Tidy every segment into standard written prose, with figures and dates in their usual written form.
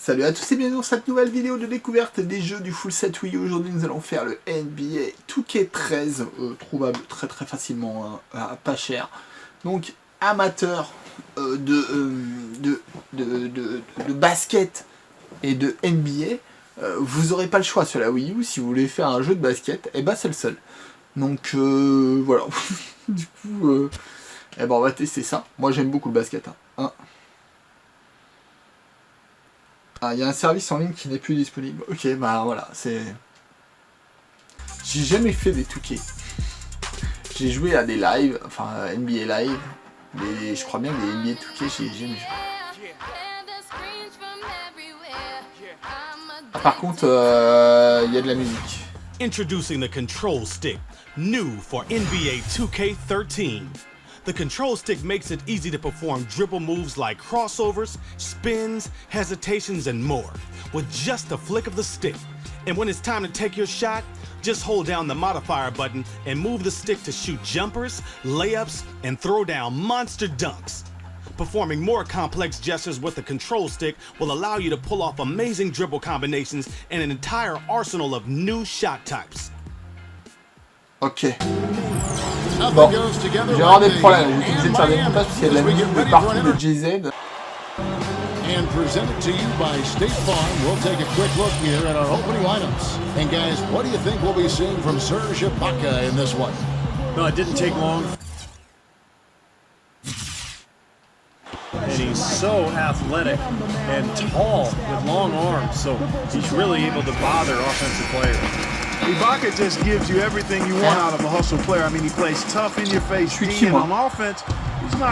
Salut à tous et bienvenue dans cette nouvelle vidéo de découverte des jeux du full set Wii U. Aujourd'hui nous allons faire le NBA 2K13, trouvable très facilement, pas cher. Donc amateur de basket et de NBA, vous n'aurez pas le choix sur la Wii U. Si vous voulez faire un jeu de basket, et ben c'est le seul. Donc voilà, du coup on va tester ça. Moi j'aime beaucoup le basket. Hein. Il y a un service en ligne qui n'est plus disponible. Ok, bah voilà, c'est... J'ai jamais fait des 2K. J'ai joué à des lives, enfin NBA live, je crois bien des NBA 2K, j'ai jamais joué. Ah, par contre, il y a de la musique. Introducing the control stick, new for NBA 2K13. The control stick makes it easy to perform dribble moves like crossovers, spins, hesitations, and more, with just a flick of the stick. And when it's time to take your shot, just hold down the modifier button and move the stick to shoot jumpers, layups, and throw down monster dunks. Performing more complex gestures with the control stick will allow you to pull off amazing dribble combinations and an entire arsenal of new shot types. Ok. Bon, j'ai avoir des problèmes, vous êtes obligé de faire des montages parce qu'il y a de la musique de partout de JZ. And presented to you by State Farm, we'll take a quick look here at our opening lineups. And guys, what do you think we'll be seeing from Serge Ibaka in this one? No, it didn't take long. And he's so athletic and tall with long arms, so he's really able to bother offensive players. Ibaka just gives you everything you want out of a hustle player. I mean, he plays tough in your face, and on offense,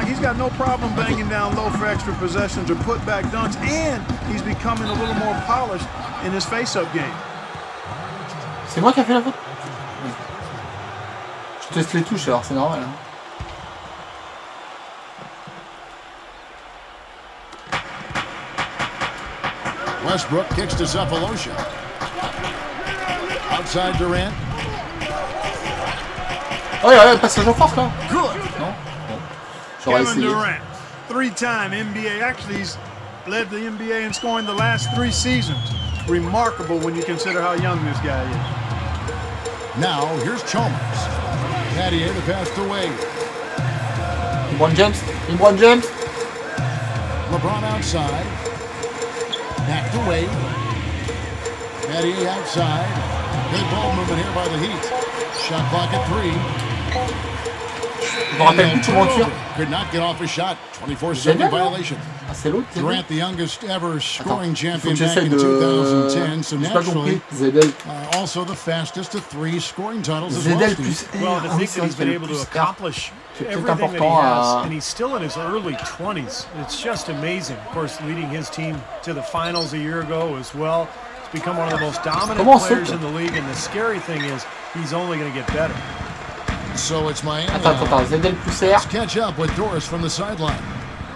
he's got no problem banging down low for extra possessions or put back dunks, and he's becoming a little more polished in his face-up game. C'est moi qui a fait la faute. Je teste les touches alors c'est normal. Hein. Westbrook kicks to Cephalosha. Outside Durant. Oh, il y a un passage en force là. Non. Kevin Durant, three-time NBA. Actually, he's led the NBA in scoring the last 3 seasons. Remarkable when you consider how young this guy is. Now here's Chalmers. Pattier the pass to Wade. LeBron James. LeBron outside. Back to Wade. Pattier outside. Good ball movement here by the Heat. Shot clock at 3. Je me rappelle plus comment tire. Could not get off a shot. 24-7 violation. Ah, c'est l'autre. Durant, the youngest ever scoring champion back in 2010. So naturally, also the fastest of 3 scoring titles as well. Well, to think that he's been able to accomplish everything that he has, and he's still in his early 20s. It's just amazing. Of course, leading his team to the finals a year ago as well. Become one of the most dominant players in the league, and the scary thing is he's only going to get better. So it's Miami. Attends, ZL plus R. Let's catch up with Doris from the sideline.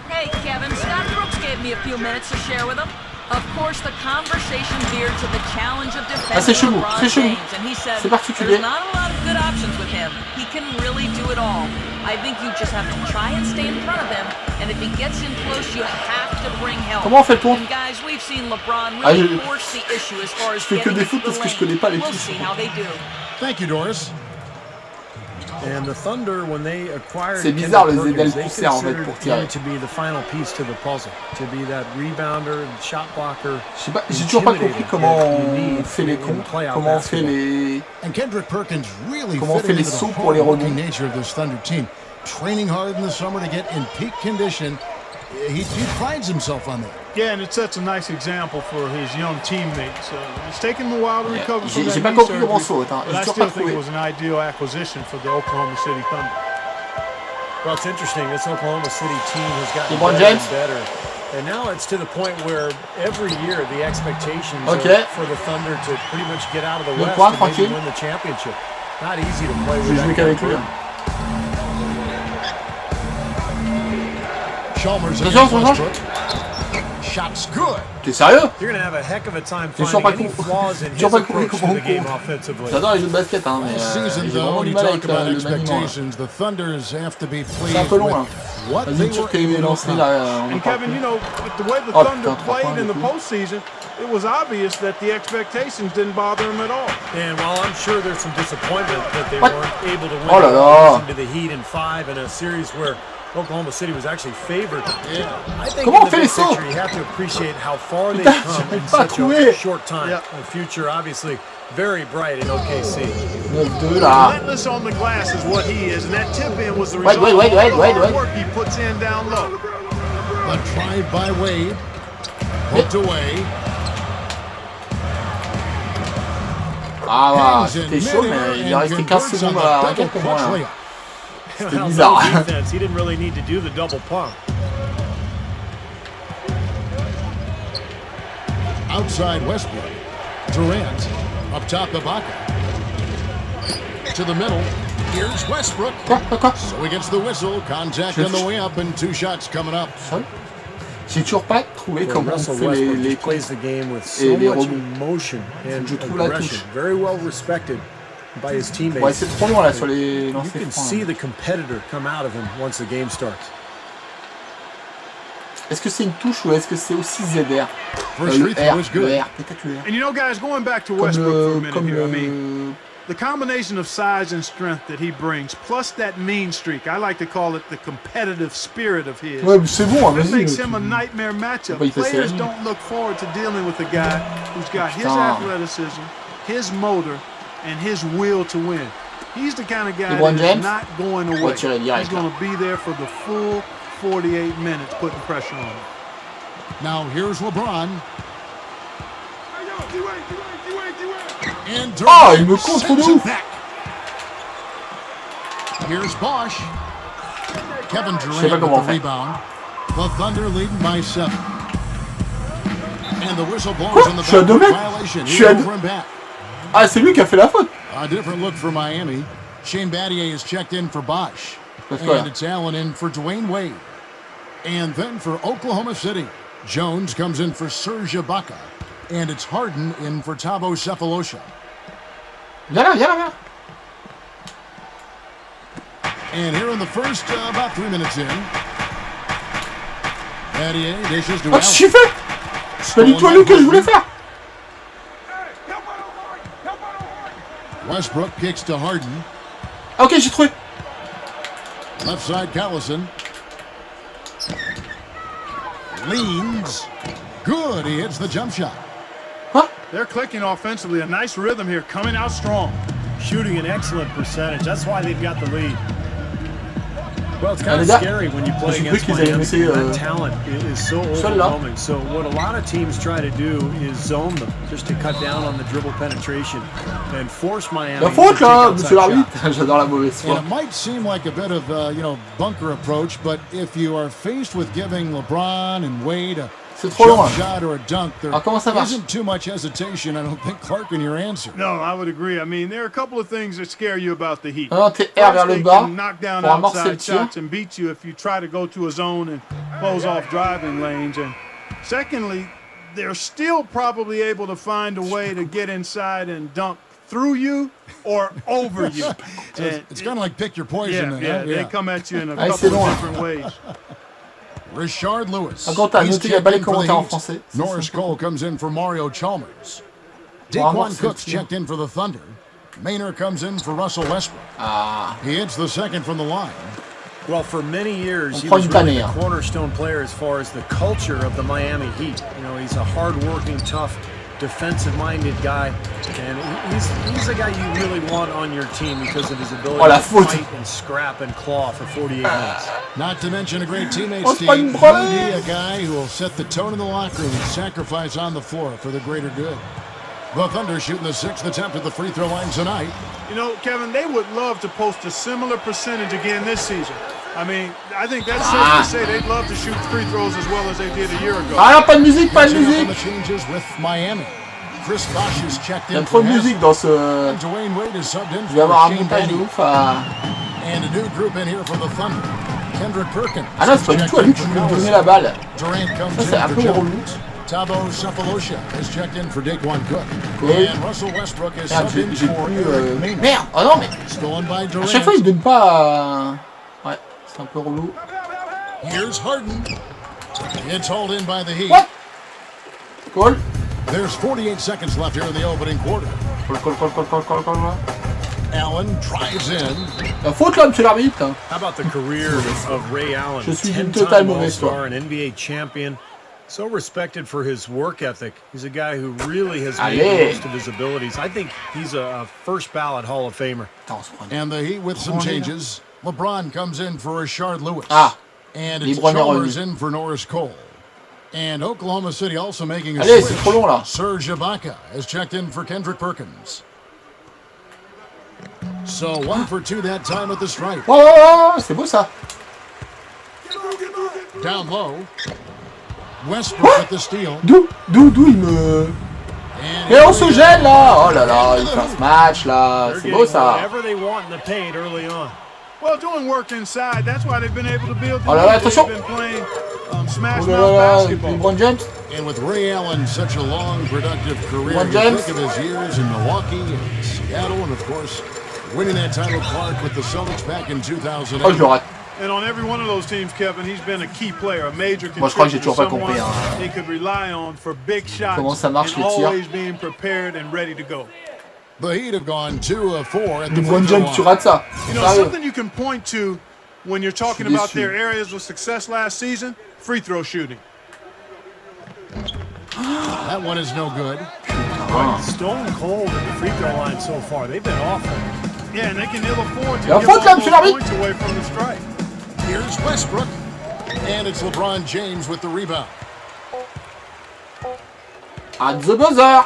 Hey Kevin, Scott Brooks gave me a few minutes to share with him. Of course, the conversation veered to the challenge of defending LeBron James, and he said there's not a lot of good options with him. He can really do it all. I think you just have to try and stay in front of him, and if he gets in close, you have to bring help. Comment on fait le tour? And guys, we've seen LeBron really force the issue as far as getting into the lane. We'll see how they do. Thank you, Doris. And the Thunder, when they acquired C'est bizarre le Perkins, ZL poussé en fait pour tirer. To be the final piece to the puzzle, to be that rebounder and shot blocker. Je sais pas, j'ai toujours pas compris comment on fait les contres, comment on fait les And Kendrick Perkins really comment on fait les sauts pour les rebonds. Nature of this Thunder team, training hard in the summer to get in peak condition. He prides himself on that. Yeah, and it sets a nice example for his young teammates. It's taken him a while to recover from that J'ai pas knee compris comment surgery, saute, hein. but I still think it was an ideal acquisition for the Oklahoma City Thunder. Well, it's interesting. This Oklahoma City team has gotten LeBron better James. and better. And now it's to the point where every year the expectations are for the Thunder to pretty much get out of the West and maybe win the championship. Not easy to play with that kind of group. Chalmers Shot's good. T'es sérieux? You're going to have a heck of a time J'ai toujours finding pas any flaws in his compris approach to comment the game on court. offensively. J'adore les jeux de basket, hein, mais This season, j'ai though, vraiment when du you mal talk avec about le maniement. expectations, the Thunders have to be C'est un pleased peu long, with hein. what they Vas-y, tu were t'es able to lancé accomplish. là. And Kevin, you know, with the way the Oh, Thunder putain, 3 played points, in the du coup. postseason, it was obvious that the expectations didn't bother him at all. And while I'm sure there's some disappointment that they What? weren't able to win Oh là là. losing to the Heat in 5 in a series where Oklahoma City was actually favored. Yeah. I think Comment in on the fait les big sauts? picture, you have to appreciate how far they've Putain, come j'arrive in pas à such trouver. a short time. Yep. A future obviously very bright in OKC. 9-2 là. Relentless on the glass is what he is, and that tip-in was the Wait, result wait, of all the wait, hard wait. work he puts in down low. A drive by Wade. Hooked away. Ah ouais, Hangs in c'était chaud, mais midair il est resté and 15 converts secondes on à la the raquette double pour moi. clutch Là. layup. C'était Well, bizarre. no defense. He didn't really need to do the double pump. Outside Westbrook. Durant. Up top Ibaka. To the middle. Here's Westbrook. Quoi? So he gets the whistle. Contact on the way up and 2 shots coming up. J'ai toujours pas trouvé Well, comment on Russell fait Westbrook les just plays the game with so les much rebonds. emotion and Je trouve la aggression. touche. Very well respected by his teammates. Ouais, c'est trop loin là sur les You lancers can francs. see Là. the competitor come out of him once the game starts. Est-ce que c'est une touche ou est-ce que c'est aussi ZR? First free throw is Le good. R, peut-être le R. And you know, guys, going back to Comme Westbrook for a le, minute comme here, I mean, the combination of size and strength that he brings, plus that mean streak, I like to call it the competitive spirit of his. Ouais, mais c'est bon, That vas-y. makes him a nightmare matchup. Bah, il fait Players serrer. don't look forward to dealing with a guy who's got his Putain. athleticism, his motor, and his will to win. He's the kind of guy LeBron that James? is not going Va away. tirer direct, He's going to be there for the full 48 minutes, putting pressure on him. Now here's LeBron. And Ah, Durant il me contre de sends it ouf. back. Here's Bosch. Kevin sais pas Durant comment on with the fait. rebound. The Thunder leading by 7. And the whistle blows on the Je suis à 2 backcourt mètres. violation. Je suis à Over 2. and back. Ah, c'est lui qui a fait la faute. A different look for Miami. Shane Battier is checked in for Bosch. Parce que, And it's Allen in for Dwayne Wade. And then for Oklahoma City, Jones comes in for Serge Ibaka. And it's Harden in for Tavo Cephalosha. Viens là, viens là, viens là. And here in the first, about 3 minutes in, Battier dishes to Oh, qu'est-ce que Allen. j'ai fait? C'est pas du tout à lui que je voulais faire. Westbrook kicks to Harden. Ah, ok, j'ai trouvé. Left side, Callison. Leans. Good. He hits the jump shot. Quoi? They're clicking offensively. A nice rhythm here, coming out strong. Shooting an excellent percentage. That's why they've got the lead. Well, it's kind les of gars, scary when you play j'ai cru against qu'ils allaient Miami. laisser, That talent is so seul là. overwhelming. So what a lot of teams try to do is zone them just to cut down on the dribble penetration and force Miami La to faute take là, outside monsieur l'arbitre. shots. J'adore la mauvaise And foi. it might seem like a bit of bunker approach, but if you are faced with giving LeBron and Wade a C'est trop jump loin. shot or a dunk, there Alors, comment ça marche? isn't too much hesitation. I don't think, Clark, in your answer. No, I would agree. I mean, there are a couple of things that scare you about the Heat. Non, t'es R vers First, le they bas can knock down pour amorcer le outside tir. shots and beat you if you try to go to a zone and close off driving lanes. And secondly, they're still probably able to find a way to get inside and dunk through you or over you. And It's kind of like pick your poison. yeah, then, they huh? come at you in a Ah, couple c'est of long, hein. different ways. Richard Lewis. Ah, quand t'as He's noté, il n'y a pas les checked in for the commentaires en Heat. français. C'est Norris sympa. Cole comes in for Mario Chalmers. Vraiment, Daquan c'est Cook's le checked in for the Thunder. Maynard comes in for Russell Westbrook. Ah, He hits the second from the line. Well, for many years, he On was prend une really the tannée, hein. cornerstone player as far as the culture of the Miami Heat. You know, he's a hard-working, tough, defensive-minded guy, and he's a guy you really want on your team because of his ability Oh, la to faute. fight and scrap and claw for 48 minutes. Not to mention a great teammate, Oh, c'est pas Steve. une branlée. He a guy who will set the tone in the locker room and sacrifice on the floor for the greater good. The Thunder shooting the 6th attempt at the free throw line tonight. You know, Kevin, they would love to post a similar percentage again this season. I mean, I think that's safe to say they'd love to shoot free throws as well as they did a year ago. Ah, pas de musique, pas de Catching up on the musique. changes with Miami. Chris Bosh is checked Il y a in trop for de musique dans ce. Haslem. Dwayne Wade is subbed in Je vais avoir for un Shane montage de Battier. ouf à. And a new group in here for the Thunder. Kendrick Perkins. Ah non, c'est pas du tout à lui que je voulais donner la balle. Durant comes Ça, c'est in un for peu Jones. relou. Thabo Sefolosha has checked in for Daquan Cook. Cool. And Russell Westbrook is Merde, subbed in j'ai for plus... Eric Maynard. Merde. Oh non, mais... Stolen by À Durant. chaque fois, il donne pas... Ouais, c'est un peu relou. Here's Harden. It's hauled in by the Heat. What? Cool. There's 48 seconds left here in the opening quarter. Cool. Allen drives in. La faute là, monsieur l'arbitre. How about the career of Ray Allen? Je suis d'une 10-time totale mauvaise foi. All-Star, an NBA champion. So respected for his work ethic. He's a guy who really has made the most of his abilities. I think he's a first ballot Hall of Famer. And the Heat with some changes. LeBron comes in for Rashard Lewis. Ah. And it's Libre Chalmers in for Norris Cole. And Oklahoma City also making a Allez, switch. c'est trop long là. Serge Ibaka has checked in for Kendrick Perkins. So 1 for 2 that time at the stripe. Ouais, c'est beau ça. Down low. Westbrook with the steal. D'où il me... And Mais on se gêne là. Oh là là, il fait ce match là. C'est beau ça. Whatever they want in the paint early on. Well, doing work inside, that's why they've been able to build the Oh là là, lead. They've attention. been playing smash Oh là mouth là, basketball. LeBron James. And with Ray Allen such a long, productive career, One you James. think of his years in Milwaukee and Seattle, and of course, winning that title Clark with the Celtics back in 2008. Oh, je le rate. And on every one of those teams, Kevin, he's been a key player, a major Moi, je crois que j'ai contributor, toujours pas someone compris, hein. they could rely on for big shots Comment ça marche, and les tirs. always being prepared and ready to go. The Heat have gone 2 of 4 at the LeBron free throw James, tu line. rates ça. You know, Sérieux. something you can point to when you're talking Je suis about déçu. their areas of success last season, free throw shooting. That one is no good. Stone cold at the free throw line so far. They've been awful. Yeah, and they can ill afford to La give faute là, all monsieur those l'arbitre. points away from the strike. Here's Westbrook. And it's LeBron James with the rebound. At the buzzer.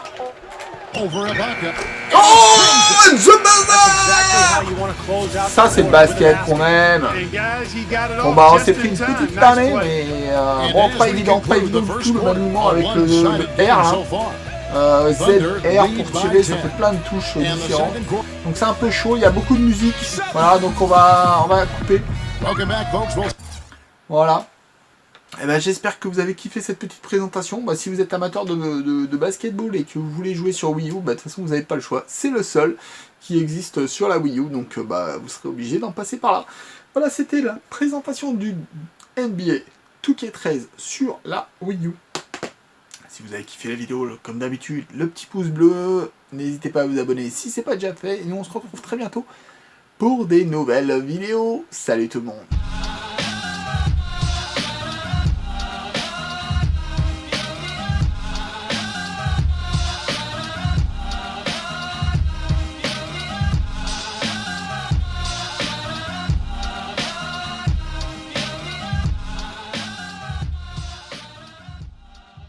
Over Ibaka. Oh, the Exactly buzzer. how you want to close out Ça, the c'est le quarter with basket a qu'on basket. aime. And guys, he got it Bon off bah on just s'est in pris une time. petite Nice tannée, play. mais And bon, as pas we évident conclude du the tout first le quarter, maniement a avec le one-sided R game là. so far. ZR pour tirer, ça fait plein de touches différentes. Donc c'est un peu chaud, il y a beaucoup de musique. Voilà, donc on va couper. Welcome back, folks. Well, Voilà. Et ben, j'espère que vous avez kiffé cette petite présentation. Bah, si vous êtes amateur de basketball et que vous voulez jouer sur Wii U, bah, de toute façon vous n'avez pas le choix. C'est le seul qui existe sur la Wii U, donc bah, vous serez obligé d'en passer par là. Voilà, c'était la présentation du NBA 2K13 sur la Wii U. Si vous avez kiffé la vidéo, comme d'habitude, le petit pouce bleu. N'hésitez pas à vous abonner si ce n'est pas déjà fait. Et nous on se retrouve très bientôt pour des nouvelles vidéos. Salut tout le monde.